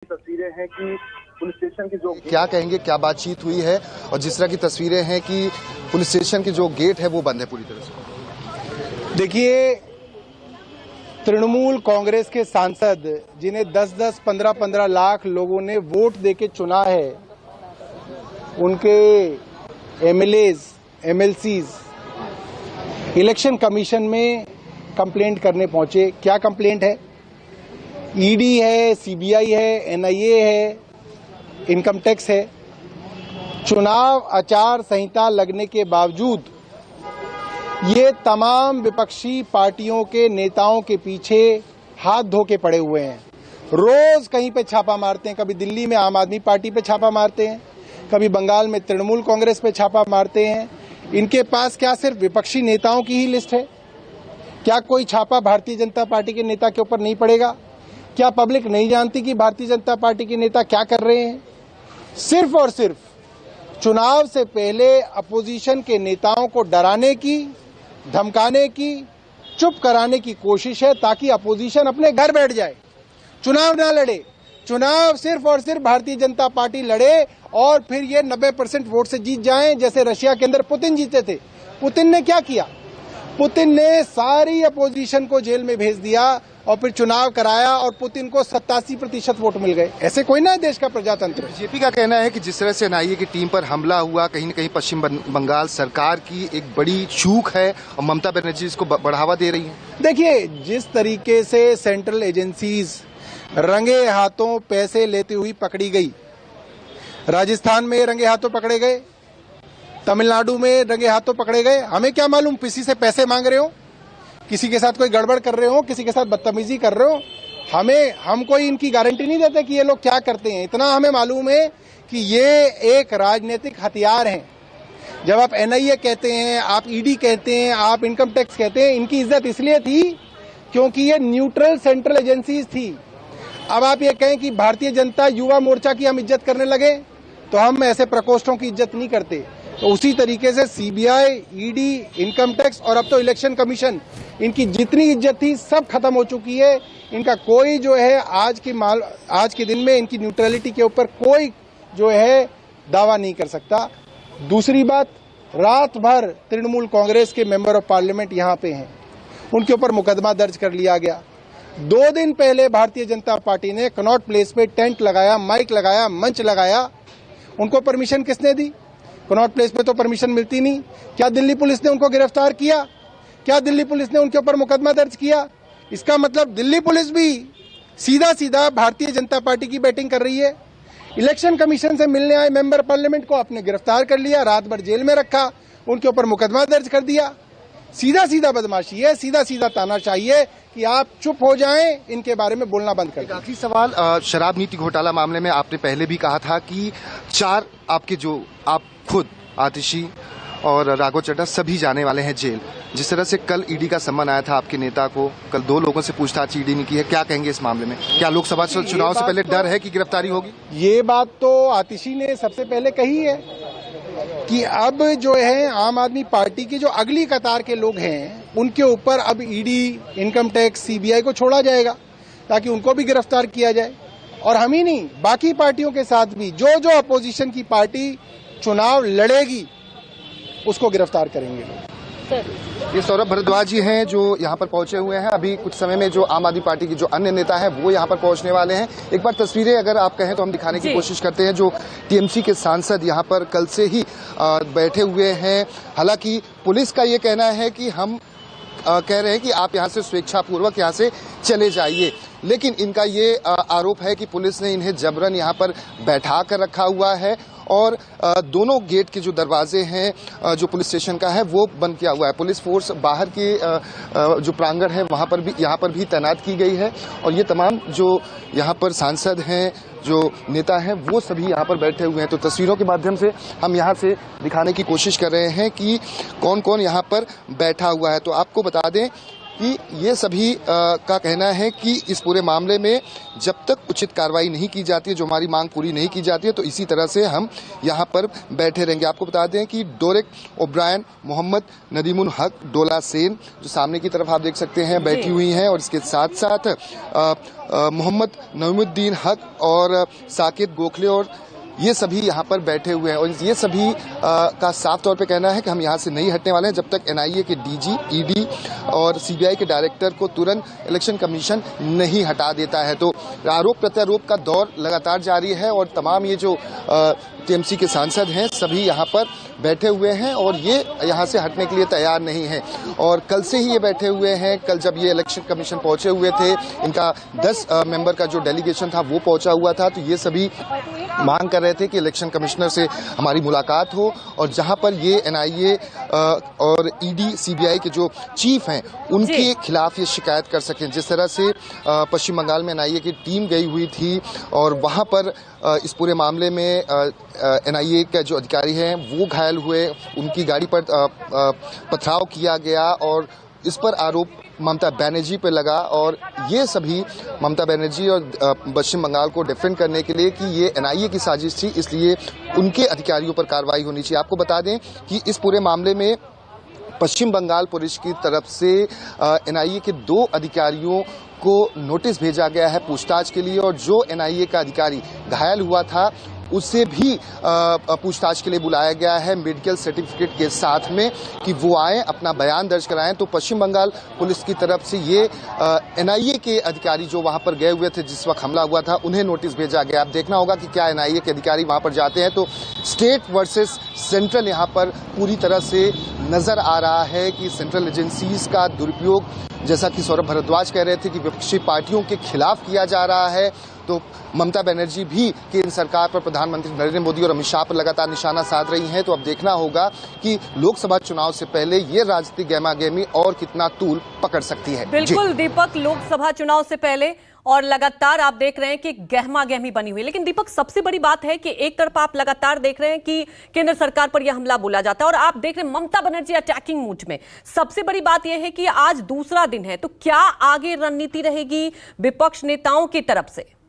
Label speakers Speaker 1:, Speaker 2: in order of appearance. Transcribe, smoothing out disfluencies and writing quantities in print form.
Speaker 1: तस्वीरें हैं कि पुलिस स्टेशन की जो
Speaker 2: क्या कहेंगे, क्या बातचीत हुई है और जिस तरह की तस्वीरें हैं कि पुलिस स्टेशन की जो गेट है वो बंद है पूरी तरह से।
Speaker 3: देखिए, तृणमूल कांग्रेस के सांसद जिन्हें 10-10, 15-15 लाख लोगों ने वोट देके चुना है, उनके एमएलएज, एमएलसीज इलेक्शन कमीशन में कंप्लेंट करने पहुंचे। क्या कंप्लेंट है? ईडी है, सीबीआई है, एनआईए है, इनकम टैक्स है। चुनाव आचार संहिता लगने के बावजूद ये तमाम विपक्षी पार्टियों के नेताओं के पीछे हाथ धो के पड़े हुए हैं। रोज कहीं पे छापा मारते हैं। कभी दिल्ली में आम आदमी पार्टी पे छापा मारते हैं, कभी बंगाल में तृणमूल कांग्रेस पे छापा मारते हैं। इनके पास क्या सिर्फ विपक्षी नेताओं की ही लिस्ट है? क्या कोई छापा भारतीय जनता पार्टी के नेता के ऊपर नहीं पड़ेगा? क्या पब्लिक नहीं जानती कि भारतीय जनता पार्टी के नेता क्या कर रहे हैं? सिर्फ और सिर्फ चुनाव से पहले अपोजिशन के नेताओं को डराने की, धमकाने की, चुप कराने की कोशिश है ताकि अपोजिशन अपने घर बैठ जाए, चुनाव ना लड़े। चुनाव सिर्फ और सिर्फ भारतीय जनता पार्टी लड़े और फिर ये 90% वोट से जीत जाएं, जैसे रशिया के अंदर पुतिन जीते थे। पुतिन ने क्या किया? पुतिन ने सारी अपोजिशन को जेल में भेज दिया और फिर चुनाव कराया और पुतिन को 87% वोट मिल गए। ऐसे कोई ना है देश का प्रजातंत्र।
Speaker 2: बीजेपी का कहना है कि जिस तरह से एनआईए की टीम पर हमला हुआ, कहीं न कहीं पश्चिम बंगाल सरकार की एक बड़ी चूक है और ममता बनर्जी इसको बढ़ावा दे रही है।
Speaker 3: देखिए, जिस तरीके से सेंट्रल एजेंसीज रंगे हाथों पैसे लेती हुई पकड़ी गई, राजस्थान में रंगे हाथों पकड़े गए, तमिलनाडु में रंगे हाथों पकड़े गए। हमें क्या मालूम किसी से पैसे मांग रहे हो, किसी के साथ कोई गड़बड़ कर रहे हो, किसी के साथ बदतमीजी कर रहे हो। हम कोई इनकी गारंटी नहीं देते कि ये लोग क्या करते हैं। इतना हमें मालूम है कि ये एक राजनीतिक हथियार हैं। जब आप एनआईए कहते हैं, आप ईडी कहते हैं, आप इनकम टैक्स कहते हैं, इनकी इज्जत इसलिए थी क्योंकि ये न्यूट्रल सेंट्रल एजेंसीज थी। अब आप ये कहें कि भारतीय जनता युवा मोर्चा की हम इज्जत करने लगे, तो हम ऐसे प्रकोष्ठों की इज्जत नहीं करते। तो उसी तरीके से सीबीआई, ईडी, इनकम टैक्स और अब तो इलेक्शन कमीशन, इनकी जितनी इज्जत थी सब खत्म हो चुकी है। इनका कोई जो है आज के दिन में इनकी न्यूट्रलिटी के ऊपर कोई जो है दावा नहीं कर सकता। दूसरी बात, रात भर तृणमूल कांग्रेस के मेंबर ऑफ पार्लियामेंट यहाँ पे हैं, उनके ऊपर मुकदमा दर्ज कर लिया गया। 2 दिन पहले भारतीय जनता पार्टी ने कनॉट प्लेस पे टेंट लगाया, माइक लगाया, मंच लगाया। उनको परमिशन किसने दी? कनॉट प्लेस पे तो परमिशन मिलती नहीं। क्या दिल्ली पुलिस ने उनको गिरफ्तार किया? क्या दिल्ली पुलिस ने उनके ऊपर मुकदमा दर्ज किया? इसका मतलब दिल्ली पुलिस भी सीधा सीधा भारतीय जनता पार्टी की बैटिंग कर रही है। इलेक्शन कमीशन से मिलने आए मेंबर पार्लियामेंट को आपने गिरफ्तार कर लिया, रात भर जेल में रखा, उनके ऊपर मुकदमा दर्ज कर दिया। सीधा सीधा बदमाशी है, सीधा सीधा तानाशाही है कि आप चुप हो जाएं, इनके बारे में बोलना बंद कर दें।
Speaker 2: आखिरी सवाल, शराब नीति घोटाला मामले में आपने पहले भी कहा था कि 4 आपके जो आप खुद आतिशी और राघव चड्ढा सभी जाने वाले हैं जेल। जिस तरह से कल ईडी का सम्मन आया था आपके नेता को, कल 2 लोगों से पूछताछ ईडी ने की है, क्या कहेंगे इस मामले में? क्या लोकसभा चुनाव से पहले डर है कि गिरफ्तारी होगी?
Speaker 3: ये बात तो आतिशी ने सबसे पहले कही है कि अब जो है आम आदमी पार्टी की जो अगली कतार के लोग हैं उनके ऊपर अब ईडी, इनकम टैक्स, सीबीआई को छोड़ा जाएगा ताकि उनको भी गिरफ्तार किया जाए। और हम ही नहीं, बाकी पार्टियों के साथ भी जो जो अपोजिशन की पार्टी चुनाव लड़ेगी उसको गिरफ्तार करेंगे लोग।
Speaker 2: ये सौरभ भारद्वाज जी हैं जो यहाँ पर पहुंचे हुए हैं। अभी कुछ समय में जो आम आदमी पार्टी की जो अन्य नेता हैं वो यहाँ पर पहुंचने वाले हैं। एक बार तस्वीरें अगर आप कहें तो हम दिखाने की कोशिश करते हैं। जो टीएमसी के सांसद यहाँ पर कल से ही बैठे हुए हैं। हालांकि पुलिस का ये कहना है कि हम कह रहे हैं कि आप यहाँ से स्वेच्छापूर्वक यहाँ से चले जाइए, लेकिन इनका ये आरोप है कि पुलिस ने इन्हें जबरन यहाँ पर बैठा कर रखा हुआ है और दोनों गेट के जो दरवाजे हैं जो पुलिस स्टेशन का है वो बंद किया हुआ है। पुलिस फोर्स बाहर के जो प्रांगण है वहाँ पर भी यहाँ पर भी तैनात की गई है और ये तमाम जो यहाँ पर सांसद हैं, जो नेता हैं, वो सभी यहाँ पर बैठे हुए हैं। तो तस्वीरों के माध्यम से हम यहाँ से दिखाने की कोशिश कर रहे हैं कि कौन कौन यहाँ पर बैठा हुआ है। तो आपको बता दें कि ये सभी का कहना है कि इस पूरे मामले में जब तक उचित कार्रवाई नहीं की जाती है, जो हमारी मांग पूरी नहीं की जाती है, तो इसी तरह से हम यहाँ पर बैठे रहेंगे। आपको बता दें कि डोरेक ओब्रायन, मोहम्मद नदीमुल हक, डोला सेन जो सामने की तरफ आप देख सकते हैं बैठी हुई हैं, और इसके साथ साथ मोहम्मद नईमुद्दीन हक और साकिब गोखले और ये सभी यहाँ पर बैठे हुए हैं। और ये सभी का साफ तौर पे कहना है कि हम यहाँ से नहीं हटने वाले हैं जब तक एनआईए के डीजी, ईडी और सीबीआई के डायरेक्टर को तुरंत इलेक्शन कमीशन नहीं हटा देता है। तो आरोप प्रत्यारोप का दौर लगातार जारी है और तमाम ये जो टीएमसी के सांसद हैं सभी यहाँ पर बैठे हुए हैं और ये यहाँ से हटने के लिए तैयार नहीं हैं। और कल से ही ये बैठे हुए हैं। कल जब ये इलेक्शन कमीशन पहुंचे हुए थे, इनका 10 मेंबर का जो डेलीगेशन था वो पहुंचा हुआ था, तो ये सभी मांग कर रहे थे कि इलेक्शन कमिश्नर से हमारी मुलाकात हो और जहां पर ये एनआईए और ईडी, सीबीआई के जो चीफ हैं उनके खिलाफ ये शिकायत कर सकें। जिस तरह से पश्चिम बंगाल में एनआईए की टीम गई हुई थी और वहां पर इस पूरे मामले में एनआईए का जो अधिकारी हैं वो घायल हुए, उनकी गाड़ी पर पथराव किया गया और इस पर आरोप ममता बनर्जी पे लगा। और ये सभी ममता बनर्जी और पश्चिम बंगाल को डिफेंड करने के लिए कि ये एनआईए की साजिश थी, इसलिए उनके अधिकारियों पर कार्रवाई होनी चाहिए। आपको बता दें कि इस पूरे मामले में पश्चिम बंगाल पुलिस की तरफ से एनआईए के 2 अधिकारियों को नोटिस भेजा गया है पूछताछ के लिए, और जो एनआईए का अधिकारी घायल हुआ था उसे भी पूछताछ के लिए बुलाया गया है मेडिकल सर्टिफिकेट के साथ में कि वो आए, अपना बयान दर्ज कराएं। तो पश्चिम बंगाल पुलिस की तरफ से ये एनआईए के अधिकारी जो वहां पर गए हुए थे जिस वक्त हमला हुआ था उन्हें नोटिस भेजा गया। अब देखना होगा कि क्या एनआईए के अधिकारी वहां पर जाते हैं। तो स्टेट वर्सेस सेंट्रल यहाँ पर पूरी तरह से नजर आ रहा है कि सेंट्रल एजेंसीज का दुरुपयोग, जैसा कि सौरभ भारद्वाज कह रहे थे, कि विपक्षी पार्टियों के खिलाफ किया जा रहा है। तो ममता बनर्जी भी केंद्र सरकार पर, प्रधानमंत्री नरेंद्र मोदी और अमित शाह पर लगातार निशाना साध रही हैं। तो अब देखना होगा कि लोकसभा चुनाव से पहले ये राजनीतिक गहमागहमी और कितना तूल पकड़ सकती है।
Speaker 4: बिल्कुल दीपक, लोकसभा चुनाव से पहले और लगातार आप देख रहे हैं कि गहमा गहमी बनी हुई है। लेकिन दीपक, सबसे बड़ी बात है कि एक तरफ आप लगातार देख रहे हैं कि केंद्र सरकार पर यह हमला बोला जाता है और आप देख रहे हैं ममता बनर्जी अटैकिंग मूड में। सबसे बड़ी बात यह है कि आज दूसरा दिन है, तो क्या आगे रणनीति रहेगी विपक्ष नेताओं की तरफ से?